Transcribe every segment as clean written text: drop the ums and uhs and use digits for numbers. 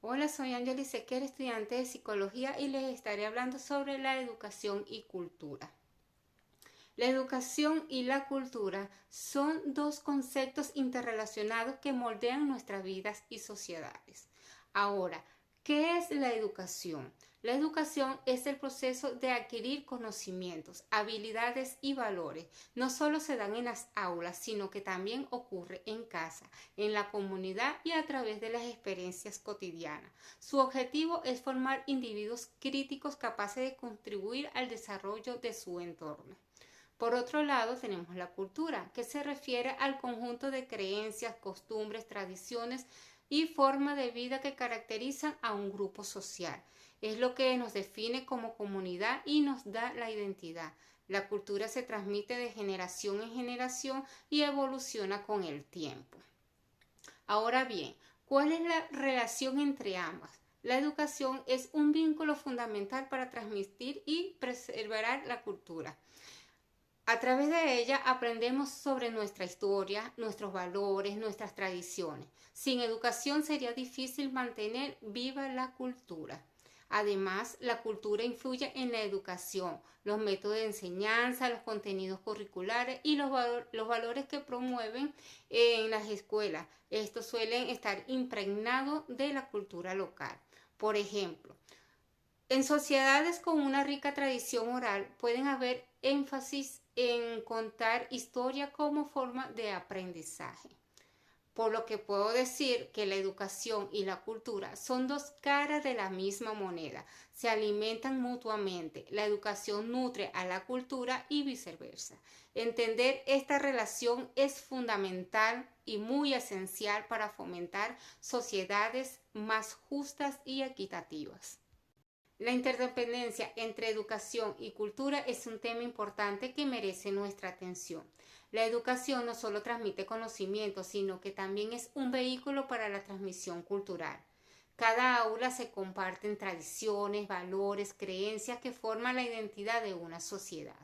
Hola, soy Angeli Sequer, estudiante de psicología y les estaré hablando sobre la educación y cultura. La educación y la cultura son dos conceptos interrelacionados que moldean nuestras vidas y sociedades. Ahora, ¿qué es la educación? La educación es el proceso de adquirir conocimientos, habilidades y valores. No solo se dan en las aulas, sino que también ocurre en casa, en la comunidad y a través de las experiencias cotidianas. Su objetivo es formar individuos críticos capaces de contribuir al desarrollo de su entorno. Por otro lado, tenemos la cultura, que se refiere al conjunto de creencias, costumbres, tradiciones y formas de vida que caracterizan a un grupo social. Es lo que nos define como comunidad y nos da la identidad. La cultura se transmite de generación en generación y evoluciona con el tiempo. Ahora bien, ¿cuál es la relación entre ambas? La educación es un vínculo fundamental para transmitir y preservar la cultura. A través de ella aprendemos sobre nuestra historia, nuestros valores, nuestras tradiciones. Sin educación sería difícil mantener viva la cultura. Además, la cultura influye en la educación, los métodos de enseñanza, los contenidos curriculares y los valores que promueven en las escuelas. Estos suelen estar impregnados de la cultura local. Por ejemplo, en sociedades con una rica tradición oral pueden haber énfasis en contar historia como forma de aprendizaje. Por lo que puedo decir que la educación y la cultura son dos caras de la misma moneda, se alimentan mutuamente, la educación nutre a la cultura y viceversa. Entender esta relación es fundamental y muy esencial para fomentar sociedades más justas y equitativas. La interdependencia entre educación y cultura es un tema importante que merece nuestra atención. La educación no solo transmite conocimiento, sino que también es un vehículo para la transmisión cultural. Cada aula se comparten tradiciones, valores, creencias que forman la identidad de una sociedad.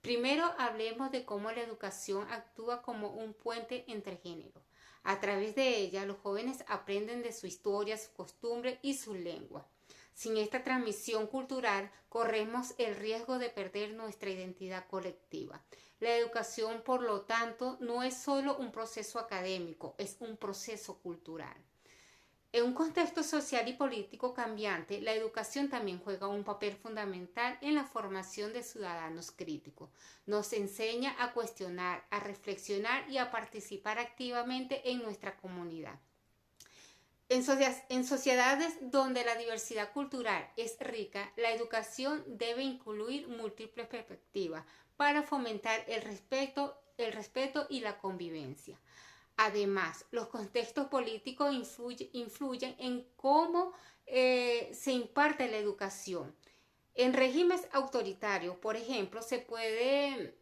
Primero hablemos de cómo la educación actúa como un puente entre géneros. A través de ella, los jóvenes aprenden de su historia, su costumbre y su lengua. Sin esta transmisión cultural, corremos el riesgo de perder nuestra identidad colectiva. La educación, por lo tanto, no es solo un proceso académico, es un proceso cultural. En un contexto social y político cambiante, la educación también juega un papel fundamental en la formación de ciudadanos críticos. Nos enseña a cuestionar, a reflexionar y a participar activamente en nuestra comunidad. En sociedades donde la diversidad cultural es rica, la educación debe incluir múltiples perspectivas para fomentar el respeto y la convivencia. Además, los contextos políticos influyen en cómo se imparte la educación. En regímenes autoritarios, por ejemplo, se puede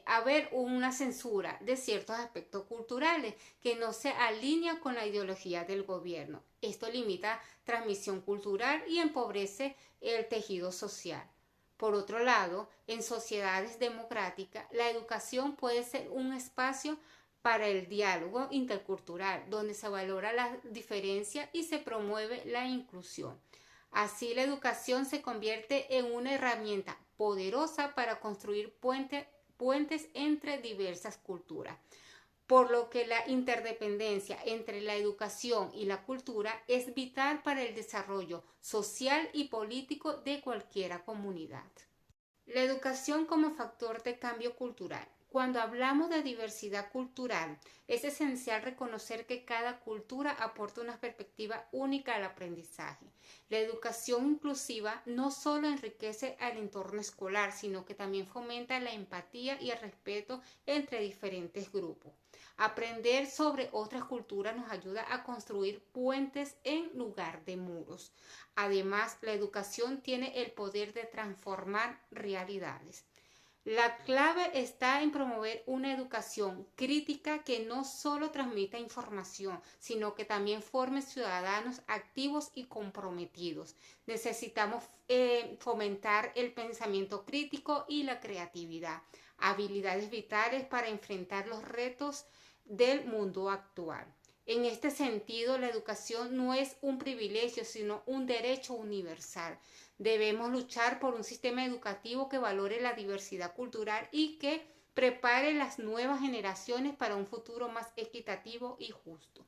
haber una censura de ciertos aspectos culturales que no se alinea con la ideología del gobierno. Esto limita transmisión cultural y empobrece el tejido social. Por otro lado, en sociedades democráticas, la educación puede ser un espacio para el diálogo intercultural, donde se valora la diferencia y se promueve la inclusión. Así, la educación se convierte en una herramienta poderosa para construir puentes entre diversas culturas, por lo que la interdependencia entre la educación y la cultura es vital para el desarrollo social y político de cualquier comunidad. La educación como factor de cambio cultural. Cuando hablamos de diversidad cultural, es esencial reconocer que cada cultura aporta una perspectiva única al aprendizaje. La educación inclusiva no solo enriquece al entorno escolar, sino que también fomenta la empatía y el respeto entre diferentes grupos. Aprender sobre otras culturas nos ayuda a construir puentes en lugar de muros. Además, la educación tiene el poder de transformar realidades. La clave está en promover una educación crítica que no solo transmita información, sino que también forme ciudadanos activos y comprometidos. Necesitamos fomentar el pensamiento crítico y la creatividad, habilidades vitales para enfrentar los retos del mundo actual. En este sentido, la educación no es un privilegio, sino un derecho universal. Debemos luchar por un sistema educativo que valore la diversidad cultural y que prepare las nuevas generaciones para un futuro más equitativo y justo.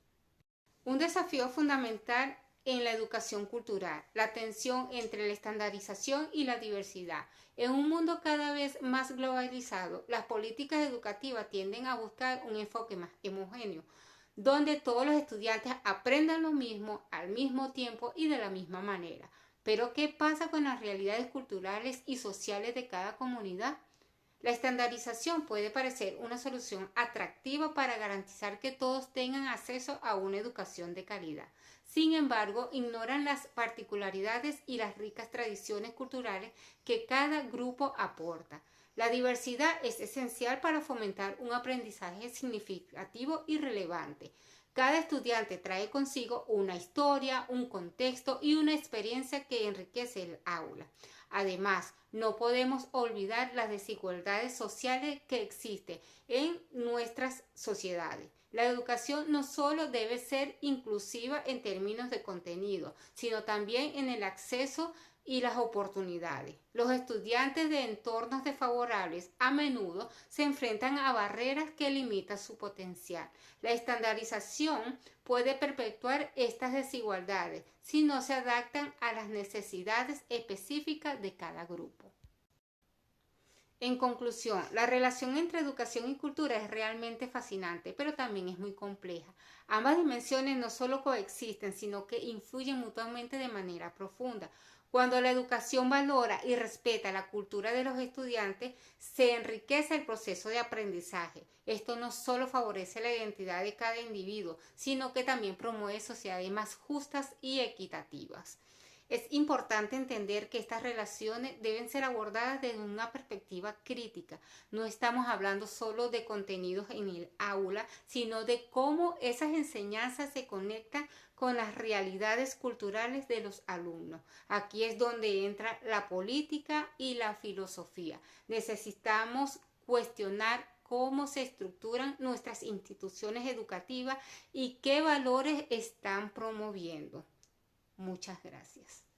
Un desafío fundamental en la educación cultural, la tensión entre la estandarización y la diversidad. En un mundo cada vez más globalizado, las políticas educativas tienden a buscar un enfoque más homogéneo, donde todos los estudiantes aprendan lo mismo al mismo tiempo y de la misma manera. Pero ¿qué pasa con las realidades culturales y sociales de cada comunidad? La estandarización puede parecer una solución atractiva para garantizar que todos tengan acceso a una educación de calidad. Sin embargo, ignoran las particularidades y las ricas tradiciones culturales que cada grupo aporta. La diversidad es esencial para fomentar un aprendizaje significativo y relevante. Cada estudiante trae consigo una historia, un contexto y una experiencia que enriquece el aula. Además, no podemos olvidar las desigualdades sociales que existen en nuestras sociedades. La educación no solo debe ser inclusiva en términos de contenido, sino también en el acceso y las oportunidades. Los estudiantes de entornos desfavorables a menudo se enfrentan a barreras que limitan su potencial. La estandarización puede perpetuar estas desigualdades si no se adaptan a las necesidades específicas de cada grupo. En conclusión, la relación entre educación y cultura es realmente fascinante, pero también es muy compleja. Ambas dimensiones no solo coexisten, sino que influyen mutuamente de manera profunda. Cuando la educación valora y respeta la cultura de los estudiantes, se enriquece el proceso de aprendizaje. Esto no solo favorece la identidad de cada individuo, sino que también promueve sociedades más justas y equitativas. Es importante entender que estas relaciones deben ser abordadas desde una perspectiva crítica. No estamos hablando solo de contenidos en el aula, sino de cómo esas enseñanzas se conectan con las realidades culturales de los alumnos. Aquí es donde entra la política y la filosofía. Necesitamos cuestionar cómo se estructuran nuestras instituciones educativas y qué valores están promoviendo. Muchas gracias.